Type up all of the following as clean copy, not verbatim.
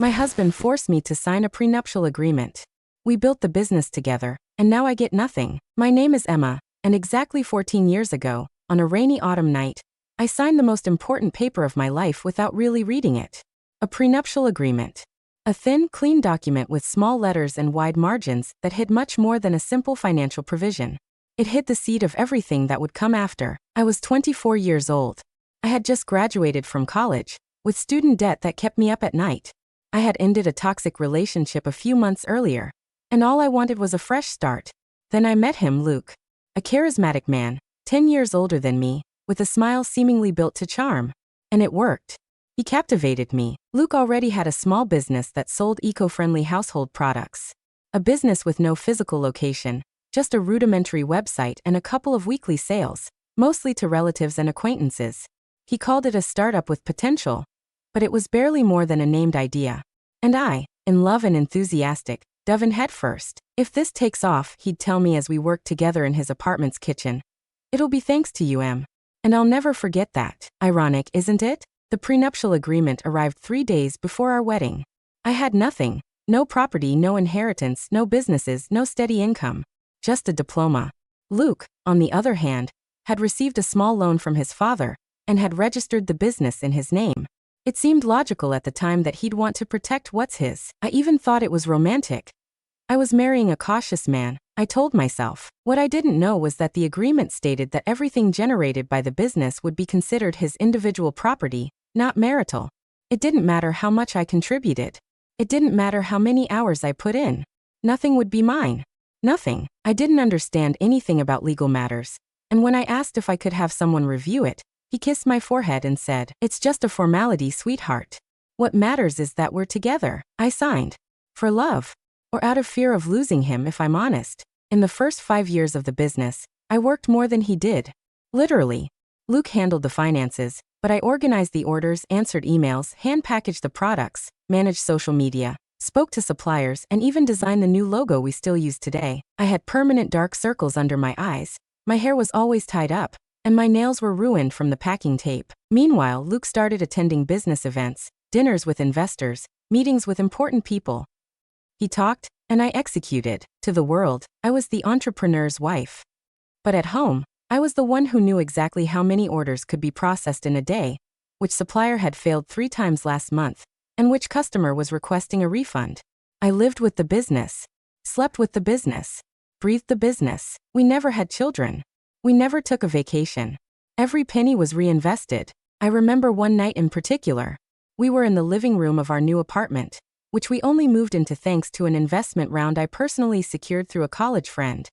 My husband forced me to sign a prenuptial agreement. We built the business together, and now I get nothing. My name is Emma, and exactly 14 years ago, on a rainy autumn night, I signed the most important paper of my life without really reading it. A prenuptial agreement. A thin, clean document with small letters and wide margins that hid much more than a simple financial provision. It hid the seed of everything that would come after. I was 24 years old. I had just graduated from college, with student debt that kept me up at night. I had ended a toxic relationship a few months earlier, and all I wanted was a fresh start. Then I met him, Luke. A charismatic man, 10 years older than me, with a smile seemingly built to charm. And it worked. He captivated me. Luke already had a small business that sold eco-friendly household products. A business with no physical location, just a rudimentary website and a couple of weekly sales, mostly to relatives and acquaintances. He called it a startup with potential, but it was barely more than a named idea. And I, in love and enthusiastic, dove in headfirst. If this takes off, he'd tell me as we worked together in his apartment's kitchen, it'll be thanks to you, Em. And I'll never forget that. Ironic, isn't it? The prenuptial agreement arrived 3 days before our wedding. I had nothing. No property, no inheritance, no businesses, no steady income. Just a diploma. Luke, on the other hand, had received a small loan from his father and had registered the business in his name. It seemed logical at the time that he'd want to protect what's his. I even thought it was romantic. I was marrying a cautious man, I told myself. What I didn't know was that the agreement stated that everything generated by the business would be considered his individual property, not marital. It didn't matter how much I contributed. It didn't matter how many hours I put in. Nothing would be mine. Nothing. I didn't understand anything about legal matters, and when I asked if I could have someone review it, he kissed my forehead and said, "It's just a formality, sweetheart. What matters is that we're together." I signed. For love. Or out of fear of losing him, if I'm honest. In the first 5 years of the business, I worked more than he did. Literally. Luke handled the finances, but I organized the orders, answered emails, hand-packaged the products, managed social media, spoke to suppliers, and even designed the new logo we still use today. I had permanent dark circles under my eyes, my hair was always tied up, and my nails were ruined from the packing tape. Meanwhile, Luke started attending business events, dinners with investors, meetings with important people. He talked, and I executed. To the world, I was the entrepreneur's wife. But at home, I was the one who knew exactly how many orders could be processed in a day, which supplier had failed 3 times last month, and which customer was requesting a refund. I lived with the business, slept with the business, breathed the business. We never had children. We never took a vacation. Every penny was reinvested. I remember one night in particular. We were in the living room of our new apartment, which we only moved into thanks to an investment round I personally secured through a college friend.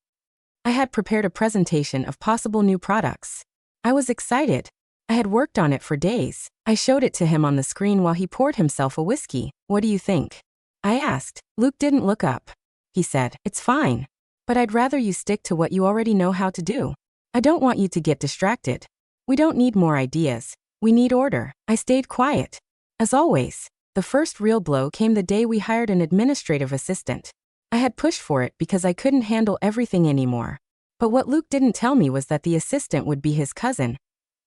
I had prepared a presentation of possible new products. I was excited. I had worked on it for days. I showed it to him on the screen while he poured himself a whiskey. "What do you think?" I asked. Luke didn't look up. He said, "It's fine. But I'd rather you stick to what you already know how to do. I don't want you to get distracted. We don't need more ideas. We need order." I stayed quiet. As always. The first real blow came the day we hired an administrative assistant. I had pushed for it because I couldn't handle everything anymore. But what Luke didn't tell me was that the assistant would be his cousin,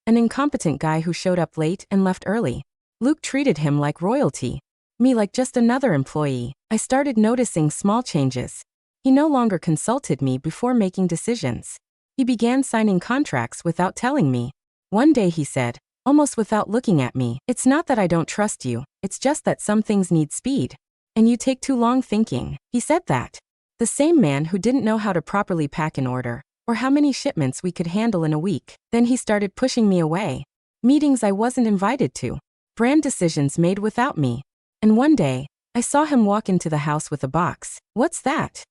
an incompetent guy who showed up late and left early. Luke treated him like royalty, me like just another employee. I started noticing small changes. He no longer consulted me before making decisions. He began signing contracts without telling me. One day he said, almost without looking at me, "It's not that I don't trust you, it's just that some things need speed. And you take too long thinking." He said that. The same man who didn't know how to properly pack an order, or how many shipments we could handle in a week. Then he started pushing me away. Meetings I wasn't invited to. Brand decisions made without me. And one day, I saw him walk into the house with a box. "What's that?"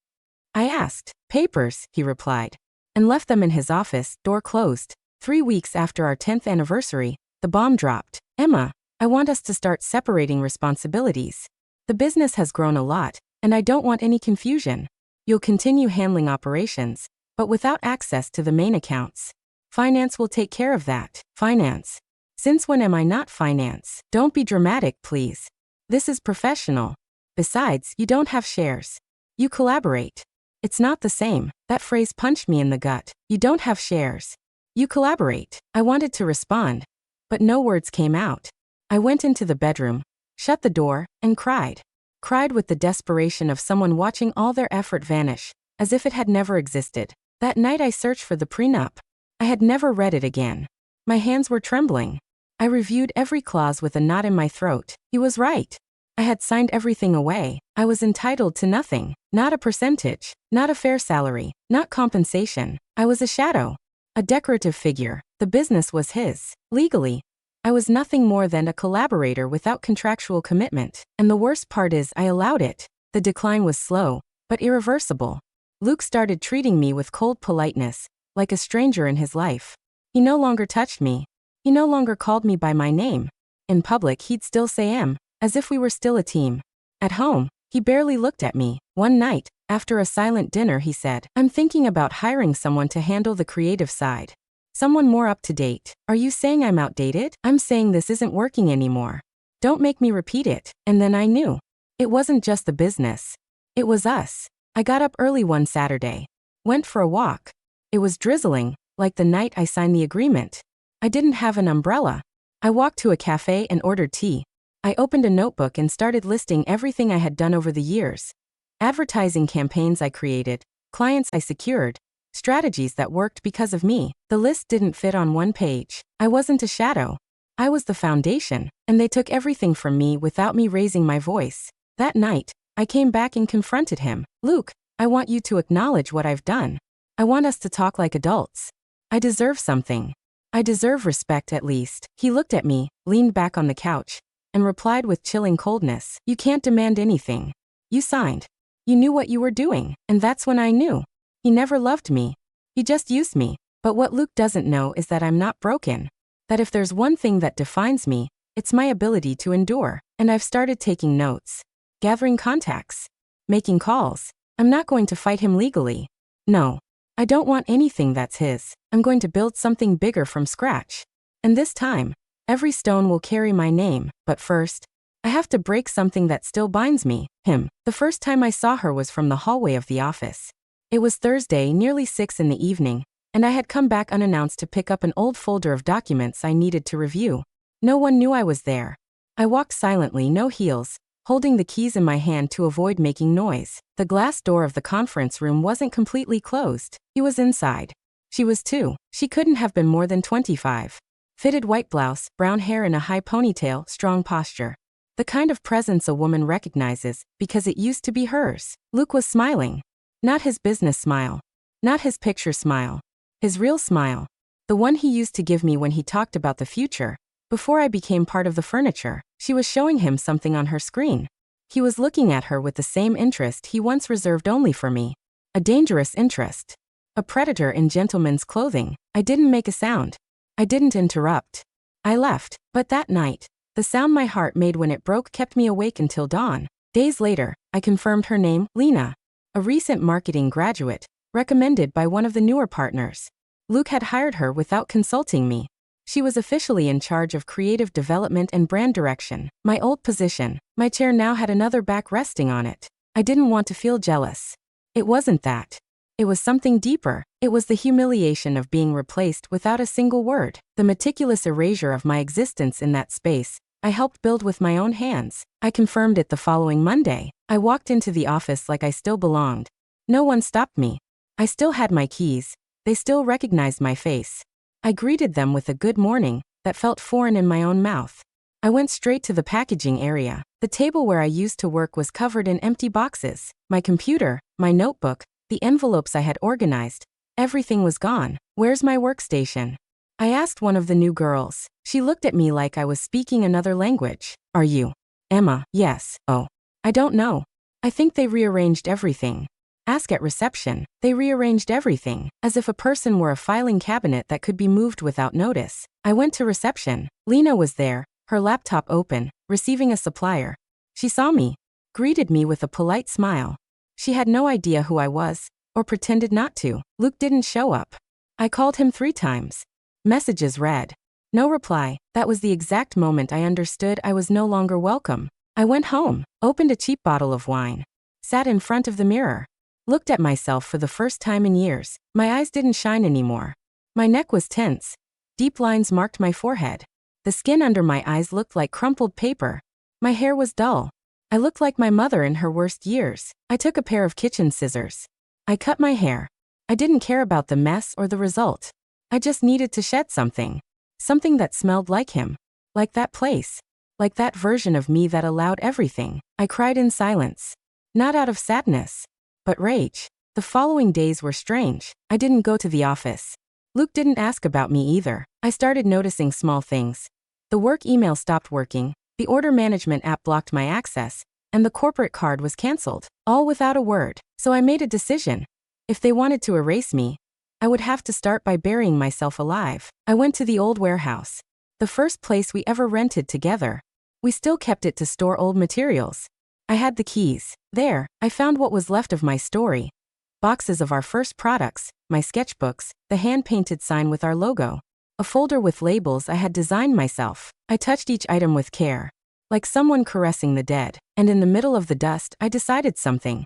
I asked. "Papers," he replied, and left them in his office, door closed. 3 weeks after our 10th anniversary, the bomb dropped. "Emma, I want us to start separating responsibilities. The business has grown a lot, and I don't want any confusion. You'll continue handling operations, but without access to the main accounts. Finance will take care of that." Finance? Since when am I not finance? Don't be dramatic, please. This is professional. Besides, you don't have shares. You collaborate. It's not the same. That phrase punched me in the gut. You don't have shares. You collaborate. I wanted to respond, but no words came out. I went into the bedroom, shut the door, and cried. Cried with the desperation of someone watching all their effort vanish, as if it had never existed. That night I searched for the prenup. I had never read it again. My hands were trembling. I reviewed every clause with a knot in my throat. He was right. I had signed everything away. I was entitled to nothing. Not a percentage. Not a fair salary. Not compensation. I was a shadow. A decorative figure. The business was his. Legally, I was nothing more than a collaborator without contractual commitment. And the worst part is I allowed it. The decline was slow, but irreversible. Luke started treating me with cold politeness, like a stranger in his life. He no longer touched me. He no longer called me by my name. In public he'd still say "em," as if we were still a team. At home, he barely looked at me. One night, after a silent dinner, he said, "I'm thinking about hiring someone to handle the creative side. Someone more up to date." "Are you saying I'm outdated?" "I'm saying this isn't working anymore. Don't make me repeat it." And then I knew. It wasn't just the business. It was us. I got up early one Saturday. Went for a walk. It was drizzling, like the night I signed the agreement. I didn't have an umbrella. I walked to a cafe and ordered tea. I opened a notebook and started listing everything I had done over the years. Advertising campaigns I created, clients I secured, strategies that worked because of me. The list didn't fit on one page. I wasn't a shadow. I was the foundation, and they took everything from me without me raising my voice. That night, I came back and confronted him. "Luke, I want you to acknowledge what I've done. I want us to talk like adults. I deserve something. I deserve respect at least." He looked at me, leaned back on the couch, and replied with chilling coldness, "You can't demand anything. You signed. You knew what you were doing." And that's when I knew. He never loved me. He just used me. But what Luke doesn't know is that I'm not broken. That if there's one thing that defines me, it's my ability to endure. And I've started taking notes. Gathering contacts. Making calls. I'm not going to fight him legally. No. I don't want anything that's his. I'm going to build something bigger from scratch. And this time, every stone will carry my name. But first, I have to break something that still binds me, him. The first time I saw her was from the hallway of the office. It was Thursday, nearly 6 in the evening, and I had come back unannounced to pick up an old folder of documents I needed to review. No one knew I was there. I walked silently, no heels, holding the keys in my hand to avoid making noise. The glass door of the conference room wasn't completely closed. He was inside. She was too. She couldn't have been more than 25. Fitted white blouse, brown hair in a high ponytail, strong posture. The kind of presence a woman recognizes, because it used to be hers. Luke was smiling. Not his business smile. Not his picture smile. His real smile. The one he used to give me when he talked about the future. Before I became part of the furniture, she was showing him something on her screen. He was looking at her with the same interest he once reserved only for me. A dangerous interest. A predator in gentleman's clothing. I didn't make a sound. I didn't interrupt. I left. But that night, the sound my heart made when it broke kept me awake until dawn. Days later, I confirmed her name, Lena. A recent marketing graduate, recommended by one of the newer partners. Luke had hired her without consulting me. She was officially in charge of creative development and brand direction. My old position, my chair now had another back resting on it. I didn't want to feel jealous. It wasn't that. It was something deeper. It was the humiliation of being replaced without a single word. The meticulous erasure of my existence in that space, I helped build with my own hands. I confirmed it the following Monday. I walked into the office like I still belonged. No one stopped me. I still had my keys. They still recognized my face. I greeted them with a good morning that felt foreign in my own mouth. I went straight to the packaging area. The table where I used to work was covered in empty boxes. My computer, my notebook, the envelopes I had organized. Everything was gone. "Where's my workstation?" I asked one of the new girls. She looked at me like I was speaking another language. "Are you Emma?" "Yes." "Oh. I don't know. I think they rearranged everything." "Ask at reception." They rearranged everything, as if a person were a filing cabinet that could be moved without notice. I went to reception. Lena was there, her laptop open, receiving a supplier. She saw me, greeted me with a polite smile. She had no idea who I was, or pretended not to. Luke didn't show up. I called him 3 times. Messages read. No reply. That was the exact moment I understood I was no longer welcome. I went home, opened a cheap bottle of wine, sat in front of the mirror, looked at myself for the first time in years. My eyes didn't shine anymore. My neck was tense. Deep lines marked my forehead. The skin under my eyes looked like crumpled paper. My hair was dull. I looked like my mother in her worst years. I took a pair of kitchen scissors. I cut my hair. I didn't care about the mess or the result. I just needed to shed something. Something that smelled like him. Like that place. Like that version of me that allowed everything. I cried in silence. Not out of sadness, but rage. The following days were strange. I didn't go to the office. Luke didn't ask about me either. I started noticing small things. The work email stopped working, the order management app blocked my access, and the corporate card was canceled, all without a word. So I made a decision. If they wanted to erase me, I would have to start by burying myself alive. I went to the old warehouse. The first place we ever rented together. We still kept it to store old materials. I had the keys. There, I found what was left of my story. Boxes of our first products, my sketchbooks, the hand-painted sign with our logo. A folder with labels I had designed myself. I touched each item with care. Like someone caressing the dead. And in the middle of the dust, I decided something.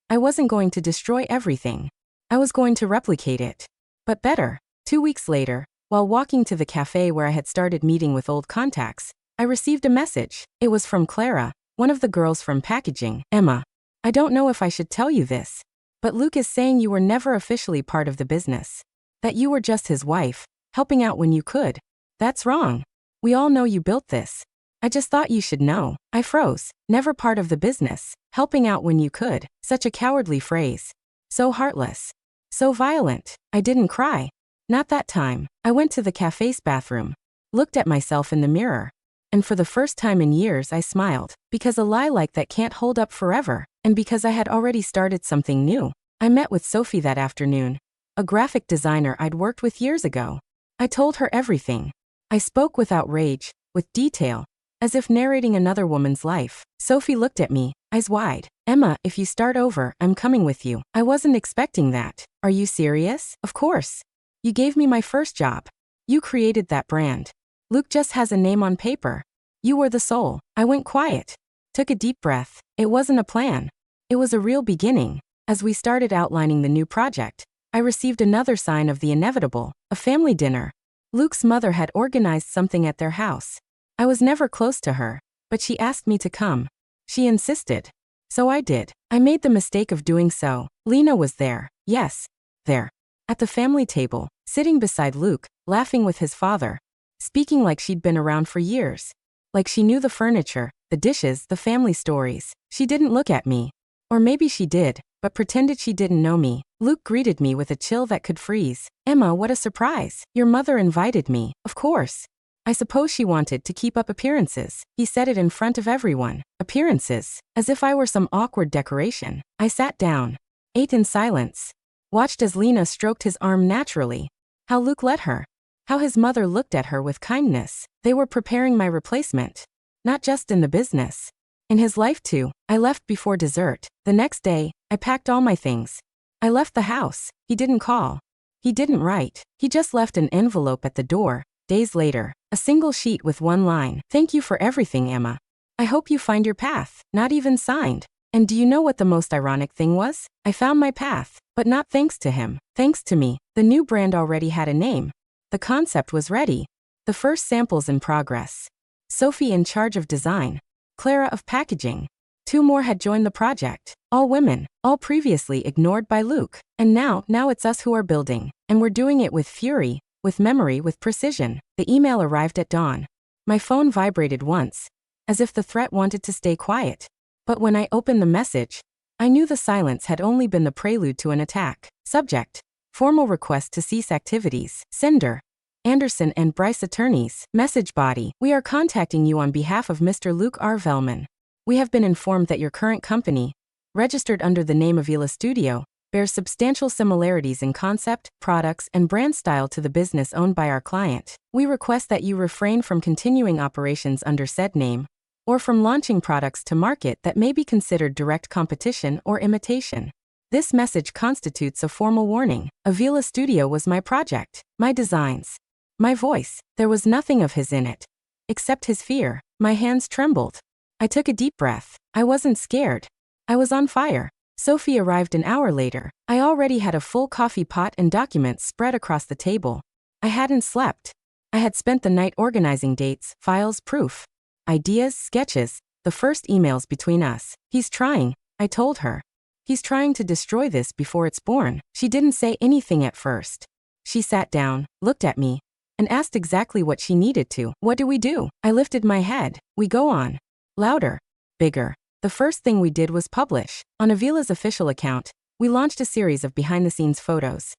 I wasn't going to destroy everything. I was going to replicate it. But better. 2 weeks later, while walking to the cafe where I had started meeting with old contacts, I received a message. It was from Clara, one of the girls from packaging. Emma, I don't know if I should tell you this, but Luke is saying you were never officially part of the business. That you were just his wife, helping out when you could. That's wrong. We all know you built this. I just thought you should know. I froze. Never part of the business, helping out when you could. Such a cowardly phrase. So heartless. So violent. I didn't cry. Not that time. I went to the cafe's bathroom. Looked at myself in the mirror. And for the first time in years I smiled. Because a lie like that can't hold up forever. And because I had already started something new. I met with Sophie that afternoon. A graphic designer I'd worked with years ago. I told her everything. I spoke without rage, with detail. As if narrating another woman's life. Sophie looked at me, eyes wide. Emma, if you start over, I'm coming with you. I wasn't expecting that. Are you serious? Of course. You gave me my first job. You created that brand. Luke just has a name on paper. You were the soul. I went quiet. Took a deep breath. It wasn't a plan. It was a real beginning. As we started outlining the new project, I received another sign of the inevitable, a family dinner. Luke's mother had organized something at their house. I was never close to her, but she asked me to come. She insisted. So I did. I made the mistake of doing so. Lena was there. Yes, there. At the family table, sitting beside Luke, laughing with his father. Speaking like she'd been around for years. Like she knew the furniture, the dishes, the family stories. She didn't look at me. Or maybe she did, but pretended she didn't know me. Luke greeted me with a chill that could freeze. Emma, what a surprise. Your mother invited me. Of course. I suppose she wanted to keep up appearances. He said it in front of everyone. Appearances. As if I were some awkward decoration. I sat down. Ate in silence. Watched as Lena stroked his arm naturally. How Luke let her. How his mother looked at her with kindness. They were preparing my replacement. Not just in the business. In his life too. I left before dessert. The next day, I packed all my things. I left the house. He didn't call. He didn't write. He just left an envelope at the door. Days later, a single sheet with one line. Thank you for everything, Emma. I hope you find your path. Not even signed. And do you know what the most ironic thing was? I found my path, but not thanks to him. Thanks to me. The new brand already had a name. The concept was ready. The first samples in progress. Sophie in charge of design. Clara of packaging. 2 more had joined the project. All women. All previously ignored by Luke. And now it's us who are building. And we're doing it with fury. With memory, with precision. The email arrived at dawn. My phone vibrated once, as if the threat wanted to stay quiet. But when I opened the message, I knew the silence had only been the prelude to an attack. Subject: formal request to cease activities. Sender: Anderson and Bryce attorneys. Message body: we are contacting you on behalf of Mr. Luke R. Vellman. We have been informed that your current company, registered under the name of Vila Studio, bears substantial similarities in concept, products, and brand style to the business owned by our client. We request that you refrain from continuing operations under said name, or from launching products to market that may be considered direct competition or imitation. This message constitutes a formal warning. Avila Studio was my project, my designs, my voice. There was nothing of his in it, except his fear. My hands trembled. I took a deep breath. I wasn't scared. I was on fire. Sophie arrived an hour later. I already had a full coffee pot and documents spread across the table. I hadn't slept. I had spent the night organizing dates, files, proof, ideas, sketches. the first emails between us. He's trying, I told her. He's trying to destroy this before it's born. She didn't say anything at first. She sat down, looked at me, and asked exactly what she needed to. What do we do? I lifted my head. We go on. Louder. Bigger. The first thing we did was publish. On Avila's official account, we launched a series of behind-the-scenes photos.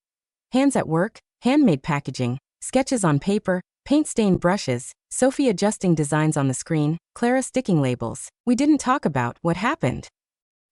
Hands at work, handmade packaging, sketches on paper, paint-stained brushes, Sophie adjusting designs on the screen, Clara sticking labels. We didn't talk about what happened.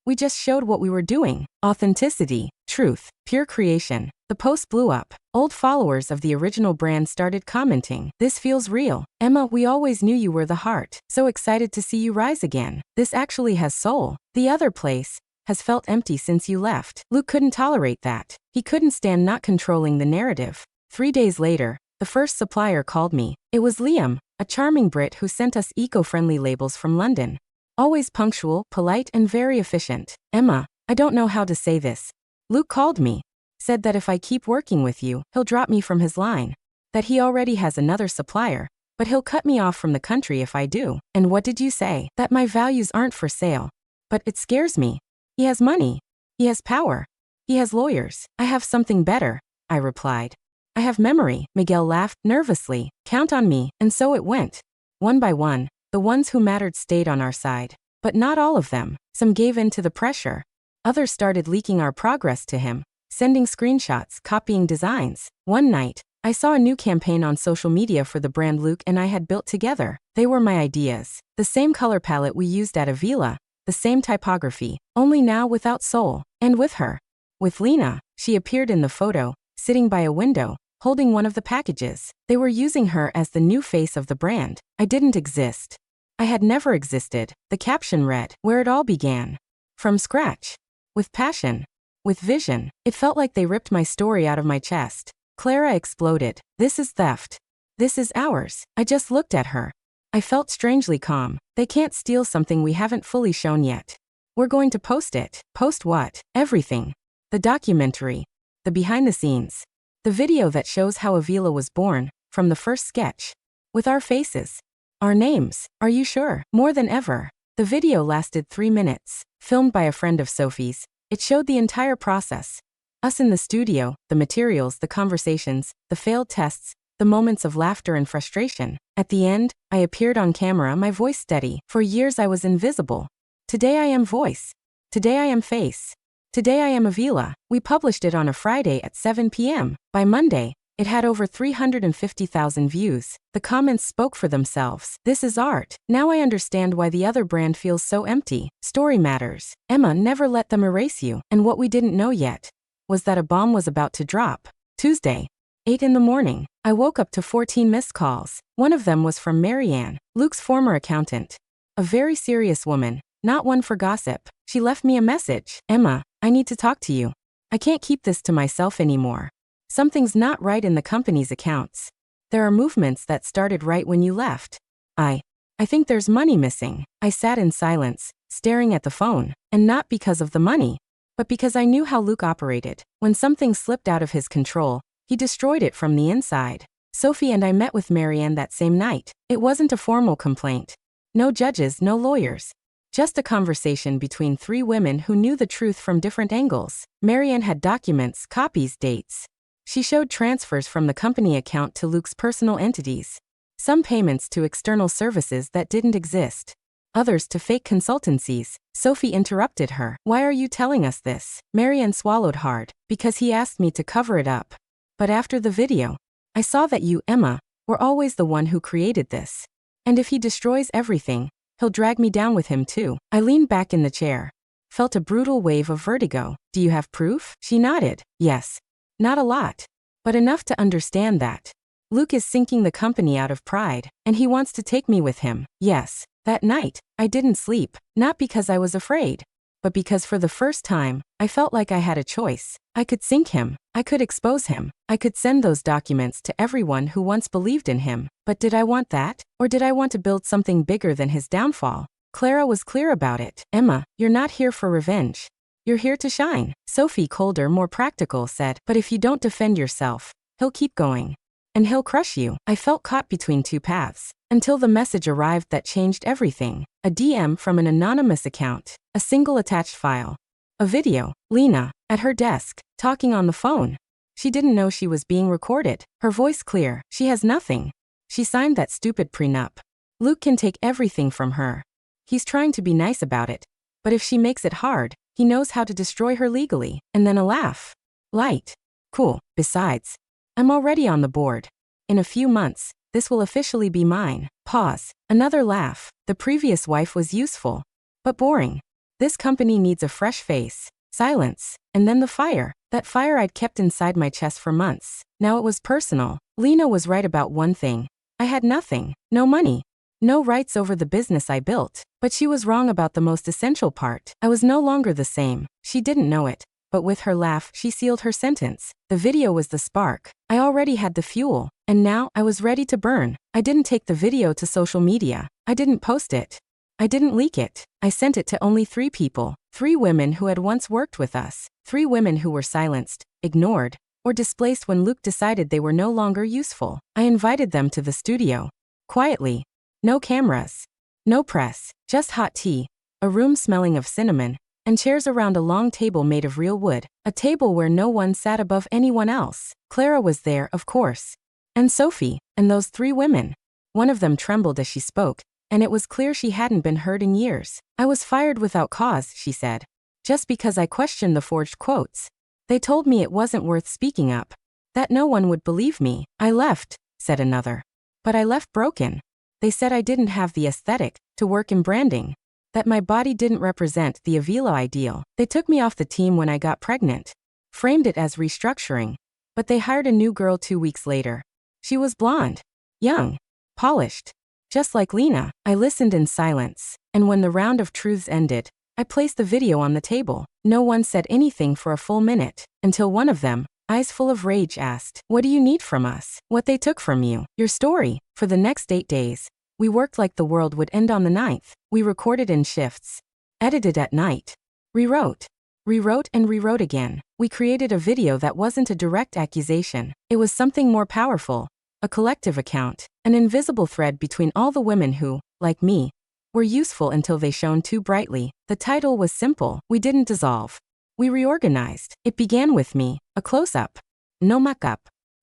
We just showed what we were doing. Authenticity, truth, pure creation. The post blew up. Old followers of the original brand started commenting. This feels real. Emma, we always knew you were the heart. So excited to see you rise again. This actually has soul. The other place has felt empty since you left. Luke couldn't tolerate that. He couldn't stand not controlling the narrative. 3 days later, the first supplier called me. It was Liam, a charming Brit who sent us eco-friendly labels from London. Always punctual, polite, and very efficient. Emma, I don't know how to say this. Luke called me. Said that if I keep working with you, he'll drop me from his line. That he already has another supplier, but he'll cut me off from the country if I do. And what did you say? That my values aren't for sale. But it scares me. He has money. He has power. He has lawyers. I have something better, I replied. I have memory. Miguel laughed nervously. Count on me. And so it went. One by one, the ones who mattered stayed on our side. But not all of them. Some gave in to the pressure. Others started leaking our progress to him, sending screenshots, copying designs. One night, I saw a new campaign on social media for the brand Luke and I had built together. They were my ideas. The same color palette we used at Avila, the same typography, only now without soul. And with her. With Lena, she appeared in the photo, sitting by a window, holding one of the packages. They were using her as the new face of the brand. I didn't exist. I had never existed. The caption read, where it all began. From scratch. With passion. With vision. It felt like they ripped my story out of my chest. Clara exploded. This is theft. This is ours. I just looked at her. I felt strangely calm. They can't steal something we haven't fully shown yet. We're going to post it. Post what? Everything. The documentary. The behind the scenes. The video that shows how Avila was born, from the first sketch. With our faces. Our names. Are you sure? More than ever. The video lasted 3 minutes. Filmed by a friend of Sophie's. It showed the entire process. Us in the studio, the materials, the conversations, the failed tests, the moments of laughter and frustration. At the end, I appeared on camera, my voice steady. For years I was invisible. Today I am voice. Today I am face. Today I am Avila. We published it on a Friday at 7 p.m. By Monday, it had over 350,000 views. The comments spoke for themselves. This is art. Now I understand why the other brand feels so empty. Story matters. Emma, never let them erase you. And what we didn't know yet was that a bomb was about to drop. Tuesday, 8 in the morning. I woke up to 14 missed calls. One of them was from Marianne, Luke's former accountant. A very serious woman, not one for gossip. She left me a message. Emma, I need to talk to you. I can't keep this to myself anymore. Something's not right in the company's accounts. There are movements that started right when you left. I think there's money missing. I sat in silence, staring at the phone, and not because of the money, but because I knew how Luke operated. When something slipped out of his control, he destroyed it from the inside. Sophie and I met with Marianne that same night. It wasn't a formal complaint. No judges, no lawyers. Just a conversation between 3 women who knew the truth from different angles. Marianne had documents, copies, dates. She showed transfers from the company account to Luke's personal entities. Some payments to external services that didn't exist. Others to fake consultancies. Sophie interrupted her. Why are you telling us this? Marianne swallowed hard. Because he asked me to cover it up. But after the video, I saw that you, Emma, were always the one who created this. And if he destroys everything, he'll drag me down with him too. I leaned back in the chair. Felt a brutal wave of vertigo. Do you have proof? She nodded. Yes. Not a lot. But enough to understand that. Luke is sinking the company out of pride, and he wants to take me with him. Yes. That night, I didn't sleep. Not because I was afraid, but because for the first time, I felt like I had a choice. I could sink him. I could expose him. I could send those documents to everyone who once believed in him. But did I want that? Or did I want to build something bigger than his downfall? Clara was clear about it. Emma, you're not here for revenge. You're here to shine. Sophie, colder, more practical, said, but if you don't defend yourself, he'll keep going. And he'll crush you. I felt caught between 2 paths. Until the message arrived that changed everything. A DM from an anonymous account. A single attached file. A video. Lena, at her desk, talking on the phone. She didn't know she was being recorded. Her voice clear. She has nothing. She signed that stupid prenup. Luke can take everything from her. He's trying to be nice about it. But if she makes it hard, he knows how to destroy her legally. And then a laugh. Light. Cool. Besides, I'm already on the board. In a few months, this will officially be mine. Pause. Another laugh. The previous wife was useful. But boring. This company needs a fresh face. Silence. And then the fire. That fire I'd kept inside my chest for months. Now it was personal. Lena was right about one thing. I had nothing. No money. No rights over the business I built. But she was wrong about the most essential part. I was no longer the same. She didn't know it. But with her laugh, she sealed her sentence. The video was the spark. I already had the fuel. And now, I was ready to burn. I didn't take the video to social media. I didn't post it. I didn't leak it. I sent it to only 3 people. 3 women who had once worked with us. 3 women who were silenced, ignored, or displaced when Luke decided they were no longer useful. I invited them to the studio. Quietly. No cameras. No press. Just hot tea. A room smelling of cinnamon. And chairs around a long table made of real wood. A table where no one sat above anyone else. Clara was there, of course. And Sophie, and those 3 women. One of them trembled as she spoke, and it was clear she hadn't been heard in years. I was fired without cause, she said. Just because I questioned the forged quotes. They told me it wasn't worth speaking up. That no one would believe me. I left, said another. But I left broken. They said I didn't have the aesthetic to work in branding. That my body didn't represent the Avila ideal. They took me off the team when I got pregnant. Framed it as restructuring. But they hired a new girl 2 weeks later. She was blonde. Young. Polished. Just like Lena. I listened in silence. And when the round of truths ended, I placed the video on the table. No one said anything for a full minute. Until one of them, eyes full of rage, asked, "What do you need from us?" "What they took from you. Your story." For the next 8 days, we worked like the world would end on the 9th. We recorded in shifts. Edited at night. Rewrote. Rewrote and rewrote again. We created a video that wasn't a direct accusation. It was something more powerful. A collective account. An invisible thread between all the women who, like me, were useful until they shone too brightly. The title was simple. We didn't dissolve. We reorganized. It began with me. A close-up. No makeup.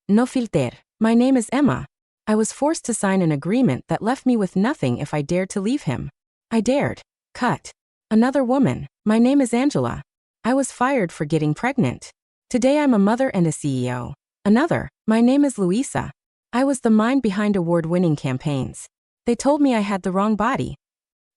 No filter. My name is Emma. I was forced to sign an agreement that left me with nothing if I dared to leave him. I dared. Cut. Another woman. My name is Angela. I was fired for getting pregnant. Today I'm a mother and a CEO. Another. My name is Luisa. I was the mind behind award-winning campaigns. They told me I had the wrong body.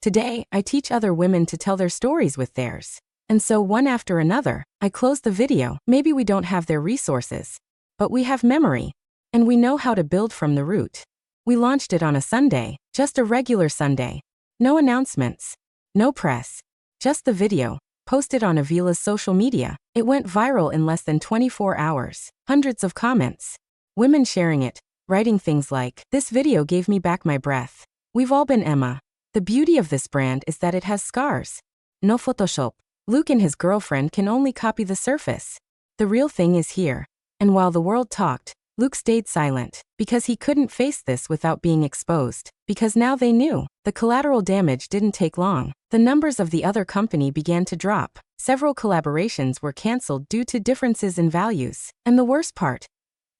Today, I teach other women to tell their stories with theirs. And so one after another, I closed the video. Maybe we don't have their resources. But we have memory. And we know how to build from the root. We launched it on a Sunday, just a regular Sunday. No announcements. No press. Just the video, posted on Avila's social media. It went viral in less than 24 hours. Hundreds of comments. Women sharing it, writing things like, "This video gave me back my breath." We've all been Emma. The beauty of this brand is that it has scars. No Photoshop. Luke and his girlfriend can only copy the surface. The real thing is here. And while the world talked, Luke stayed silent, because he couldn't face this without being exposed. Because now they knew. The collateral damage didn't take long. The numbers of the other company began to drop. Several collaborations were cancelled due to differences in values. And the worst part,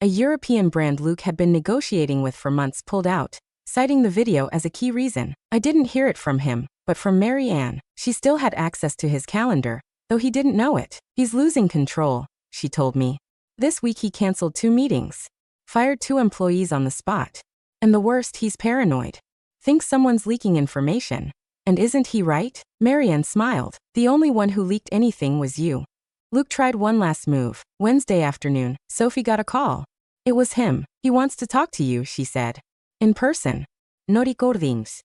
a European brand Luke had been negotiating with for months pulled out, citing the video as a key reason. I didn't hear it from him, but from Mary Ann. She still had access to his calendar, though he didn't know it. He's losing control, she told me. This week he canceled 2 meetings. Fired 2 employees on the spot. And the worst, he's paranoid. Thinks someone's leaking information. And isn't he right? Marianne smiled. The only one who leaked anything was you. Luke tried one last move. Wednesday afternoon, Sophie got a call. It was him. He wants to talk to you, she said. In person. No recordings.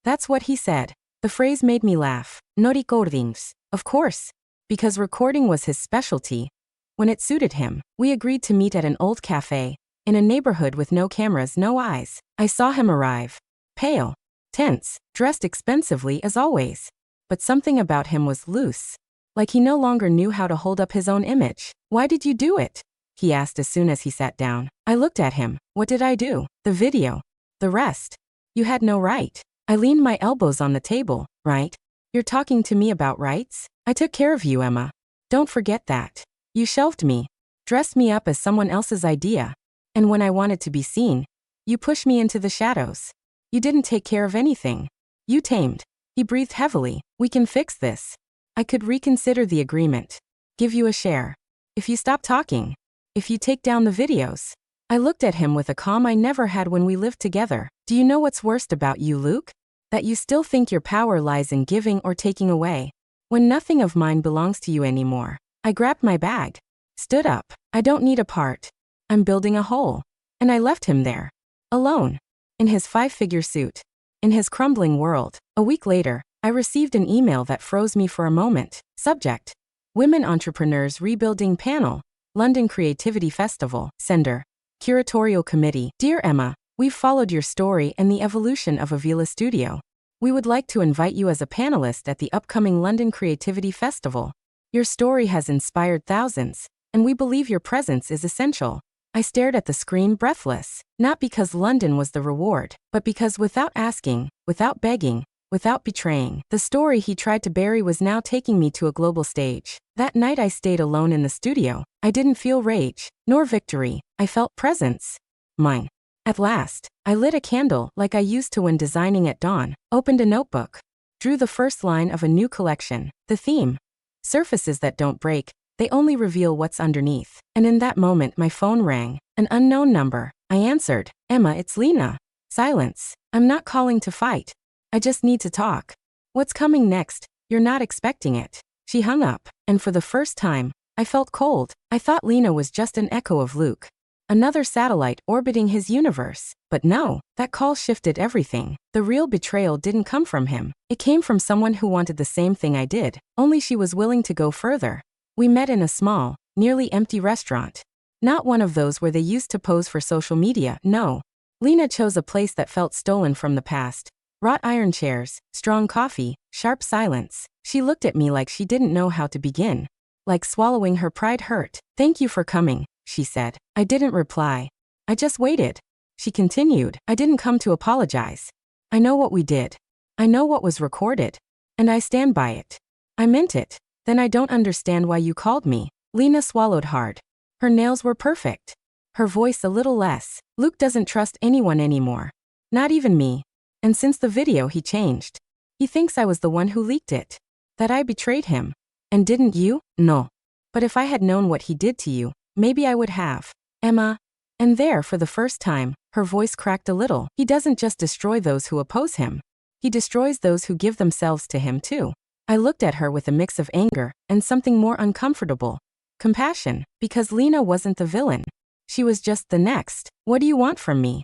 That's what he said. The phrase made me laugh. No recordings. Of course. Because recording was his specialty. When it suited him, we agreed to meet at an old cafe, in a neighborhood with no cameras, no eyes. I saw him arrive. Pale. Tense. Dressed expensively as always. But something about him was loose. Like he no longer knew how to hold up his own image. "Why did you do it?" he asked as soon as he sat down. I looked at him. What did I do? The video. The rest. You had no right. I leaned my elbows on the table. Right? You're talking to me about rights? I took care of you, Emma. Don't forget that. You shelved me. Dressed me up as someone else's idea. And when I wanted to be seen, you pushed me into the shadows. You didn't take care of anything. You tamed. He breathed heavily. We can fix this. I could reconsider the agreement. Give you a share. If you stop talking. If you take down the videos. I looked at him with a calm I never had when we lived together. Do you know what's worst about you, Luke? That you still think your power lies in giving or taking away. When nothing of mine belongs to you anymore. I grabbed my bag. Stood up. I don't need a part. I'm building a hole. And I left him there. Alone. In his 5-figure suit. In his crumbling world. A week later, I received an email that froze me for a moment. Subject: Women Entrepreneurs Rebuilding Panel. London Creativity Festival. Sender: Curatorial Committee. Dear Emma, we've followed your story and the evolution of Avila Studio. We would like to invite you as a panelist at the upcoming London Creativity Festival. Your story has inspired thousands, and we believe your presence is essential. I stared at the screen breathless, not because London was the reward, but because without asking, without begging, without betraying, the story he tried to bury was now taking me to a global stage. That night I stayed alone in the studio. I didn't feel rage, nor victory. I felt presence. Mine. At last, I lit a candle like I used to when designing at dawn, opened a notebook, drew the first line of a new collection. The theme: surfaces that don't break, they only reveal what's underneath. And in that moment my phone rang. An unknown number. I answered. Emma, it's Lena. Silence. I'm not calling to fight. I just need to talk. What's coming next? You're not expecting it. She hung up, and for the first time, I felt cold. I thought Lena was just an echo of Luke. Another satellite orbiting his universe. But no, that call shifted everything. The real betrayal didn't come from him. It came from someone who wanted the same thing I did, only she was willing to go further. We met in a small, nearly empty restaurant. Not one of those where they used to pose for social media, no. Lena chose a place that felt stolen from the past. Wrought iron chairs, strong coffee, sharp silence. She looked at me like she didn't know how to begin. Like swallowing her pride hurt. Thank you for coming, she said. I didn't reply. I just waited. She continued. I didn't come to apologize. I know what we did. I know what was recorded. And I stand by it. I meant it. Then I don't understand why you called me. Lena swallowed hard. Her nails were perfect. Her voice a little less. Luke doesn't trust anyone anymore. Not even me. And since the video he changed. He thinks I was the one who leaked it. That I betrayed him. And didn't you? No. But if I had known what he did to you, maybe I would have. Emma. And there, for the first time, her voice cracked a little. He doesn't just destroy those who oppose him. He destroys those who give themselves to him too. I looked at her with a mix of anger and something more uncomfortable. Compassion, because Lena wasn't the villain. She was just the next. What do you want from me?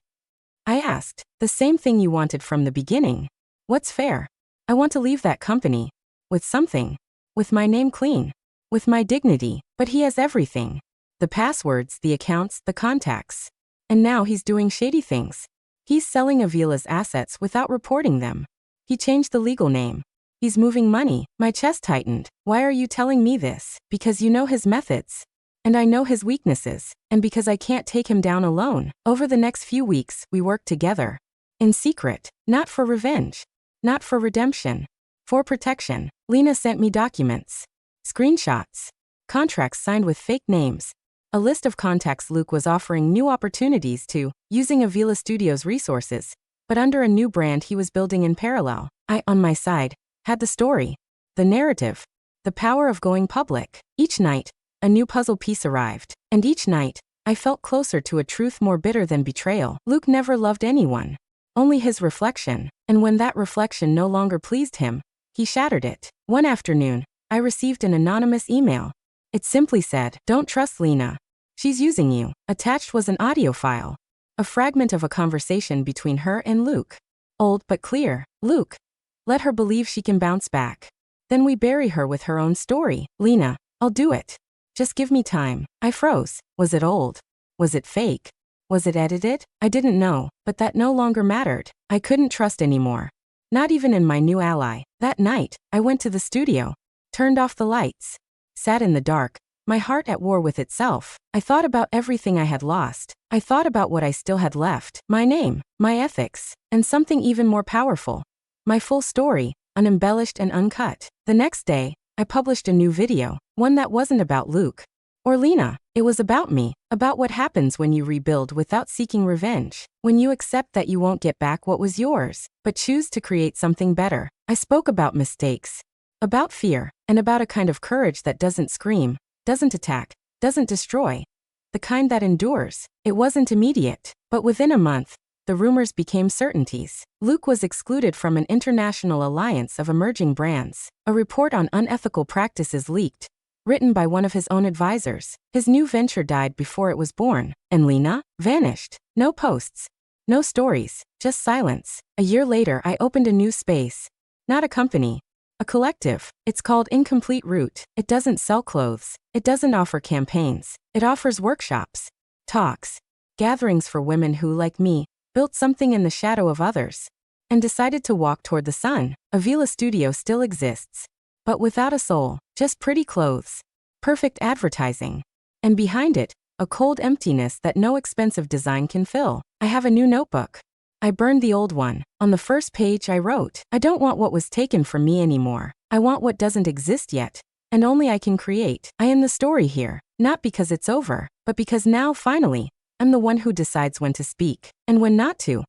I asked. The same thing you wanted from the beginning. What's fair? I want to leave that company. With something. With my name clean. With my dignity. But he has everything. The passwords, the accounts, the contacts. And now he's doing shady things. He's selling Avila's assets without reporting them. He changed the legal name. He's moving money. My chest tightened. Why are you telling me this? Because you know his methods. And I know his weaknesses. And because I can't take him down alone. Over the next few weeks, we worked together. In secret. Not for revenge. Not for redemption. For protection. Lena sent me documents. Screenshots. Contracts signed with fake names. A list of contacts Luke was offering new opportunities to, using Avila Studios' resources, but under a new brand he was building in parallel. I, on my side, had the story, the narrative, the power of going public. Each night, a new puzzle piece arrived, and each night, I felt closer to a truth more bitter than betrayal. Luke never loved anyone, only his reflection, and when that reflection no longer pleased him, he shattered it. One afternoon, I received an anonymous email. It simply said, "Don't trust Lena. She's using you." Attached was an audio file, a fragment of a conversation between her and Luke. Old but clear. Luke, let her believe she can bounce back. Then we bury her with her own story. Lena, I'll do it. Just give me time. I froze. Was it old? Was it fake? Was it edited? I didn't know, but that no longer mattered. I couldn't trust anymore. Not even in my new ally. That night, I went to the studio, turned off the lights, sat in the dark, my heart at war with itself. I thought about everything I had lost, I thought about what I still had left, my name, my ethics, and something even more powerful. My full story, unembellished and uncut. The next day, I published a new video, one that wasn't about Luke or Lena. It was about me, about what happens when you rebuild without seeking revenge, when you accept that you won't get back what was yours, but choose to create something better. I spoke about mistakes, about fear, and about a kind of courage that doesn't scream, doesn't attack, doesn't destroy. The kind that endures. It wasn't immediate, but within a month, the rumors became certainties. Luke was excluded from an international alliance of emerging brands. A report on unethical practices leaked, written by one of his own advisors. His new venture died before it was born, and Lena vanished. No posts, no stories, just silence. A year later, I opened a new space. Not a company, a collective. It's called Incomplete Route. It doesn't sell clothes. It doesn't offer campaigns. It offers workshops, talks, gatherings for women who, like me, built something in the shadow of others and decided to walk toward the sun. Avila Studio still exists, but without a soul, just pretty clothes, perfect advertising, and behind it, a cold emptiness that no expensive design can fill. I have a new notebook. I burned the old one. On the first page I wrote, I don't want what was taken from me anymore. I want what doesn't exist yet, and only I can create. I am the story here, not because it's over, but because now, finally, I'm the one who decides when to speak and when not to.